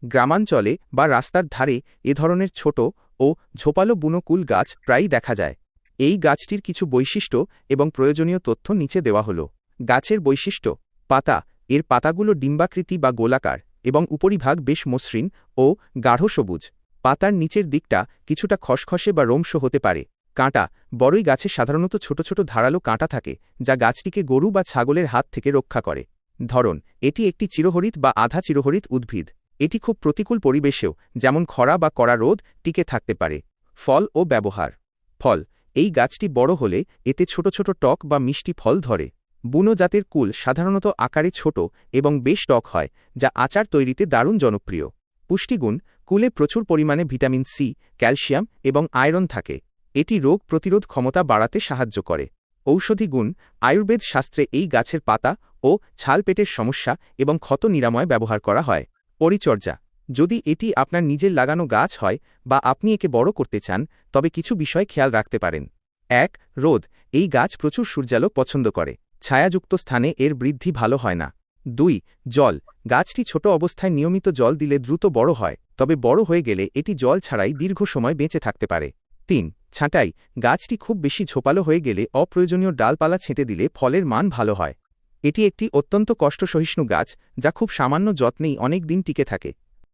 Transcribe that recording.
গ্রামাঞ্চলে বা রাস্তার ধারে এ ধরনের ছোট ও ঝোপালো বুনো কুল গাছ প্রায়ই দেখা যায়। এই গাছটির কিছু বৈশিষ্ট্য এবং প্রয়োজনীয় তথ্য নিচে দেওয়া হল। গাছের বৈশিষ্ট্য: পাতা: এর পাতাগুলো ডিম্বাকৃতি বা গোলাকার এবং উপরিভাগ বেশ মসৃণ ও গাঢ় সবুজ। পাতার নিচের দিকটা কিছুটা খসখসে বা রোমশ হতে পারে। কাঁটা: বড়ই গাছে সাধারণত ছোট ছোট ধারালো কাঁটা থাকে, যা গাছটিকে গরু বা ছাগলের হাত থেকে রক্ষা করে। ধরন: এটি একটি চিরহরিৎ বা আধা চিরহরিৎ উদ্ভিদ। এটি খুব প্রতিকূল পরিবেশেও, যেমন খরা বা কড়া রোদ, টিকে থাকতে পারে। ফল ও ব্যবহার: ফল: এই গাছটি বড় হলে এতে ছোট ছোট টক বা মিষ্টি ফল ধরে। বুনো জাতের কুল সাধারণত আকারে ছোট এবং বেশ টক হয়, যা আচার তৈরিতে দারুণ জনপ্রিয়। পুষ্টিগুণ: কুলে প্রচুর পরিমাণে ভিটামিন সি, ক্যালসিয়াম এবং আয়রন থাকে। এটি রোগ প্রতিরোধ ক্ষমতা বাড়াতে সাহায্য করে। ঔষধি গুণ: আয়ুর্বেদ শাস্ত্রে এই গাছের পাতা ও ছাল পেটের সমস্যা এবং ক্ষত নিরাময় ব্যবহার করা হয়। পরিচর্যা: যদি এটি আপনার নিজের লাগানো গাছ হয় বা আপনি একে বড় করতে চান, তবে কিছু বিষয় খেয়াল রাখতে পারেন। ১. রোদ: এই গাছ প্রচুর সূর্যালো পছন্দ করে। ছায়াযুক্ত স্থানে এর বৃদ্ধি ভালো হয় না। ২. জল: গাছটি ছোট অবস্থায় নিয়মিত জল দিলে দ্রুত বড় হয়, তবে বড় হয়ে গেলে এটি জল ছাড়াই দীর্ঘ সময় বেঁচে থাকতে পারে। ৩. ছাঁটাই: গাছটি খুব বেশি ঝোপালো হয়ে গেলে অপ্রয়োজনীয় ডালপালা ছেঁটে দিলে ফলের মান ভালো হয়। এটি একটি অত্যন্ত কষ্টসহিষ্ণু গাছ, যা খুব সামান্য যত্নেই অনেক দিন টিকে থাকে।